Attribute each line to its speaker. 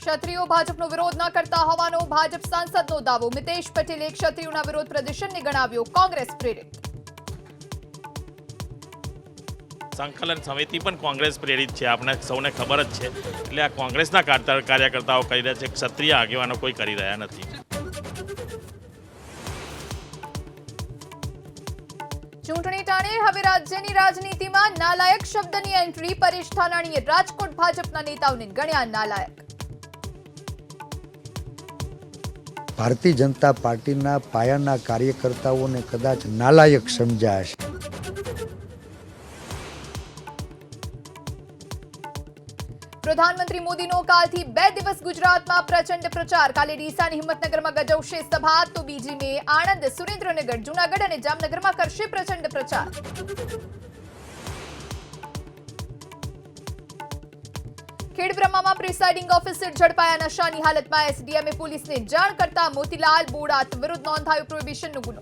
Speaker 1: ક્ષત્રિયો ભાજપનો વિરોધ ન કરતા હોવાનો ભાજપ સાંસદનો દાવો. મિતેશ પટેલે ક્ષત્રિયોના વિરોધ પ્રદર્શનને ગણાવ્યો કોંગ્રેસ પ્રેરિત.
Speaker 2: સંકલન સમિતિ પણ કોંગ્રેસ પ્રેરિત છે, આપણે સૌને ખબર જ છે. એટલે આ કોંગ્રેસના કાર્યકર્તાઓ કરી રહ્યા છે, ક્ષત્રિય આગેવાનો કોઈ કરી રહ્યા નથી.
Speaker 1: ચૂંટણી ટાણે હવે રાજ્યની રાજનીતિમાં નાલાયક શબ્દની એન્ટ્રી. પરેશ ધાનાણીએ રાજકોટ ભાજપના નેતાઓને ગણ્યા નાલાયક.
Speaker 3: ભારતીય જનતા પાર્ટીના પાયાના કાર્યકર્તાઓને કદાચ નાલાયક સમજ્યા હશે.
Speaker 1: પ્રધાનમંત્રી મોદીનો કાલથી 2 દિવસ ગુજરાતમાં પ્રચંડ પ્રચાર. કાલે ડીસાની હિંમતનગરમાં ગજવશે સભા, તો બીજી મે આણંદ, સુરેન્દ્રનગર, જૂનાગઢ અને જામનગરમાં કરશે પ્રચંડ પ્રચાર. ખેડબ્રહ્મામાં પ્રિસાઇડિંગ ઓફિસર ઝડપાયા. નશાની હાલતમાં. એસડીએમએ પોલીસને જાણ કરતા મોતીલાલ બોડાત વિરુદ્ધ નોંધાયો પ્રોહિબિશનનો ગુનો.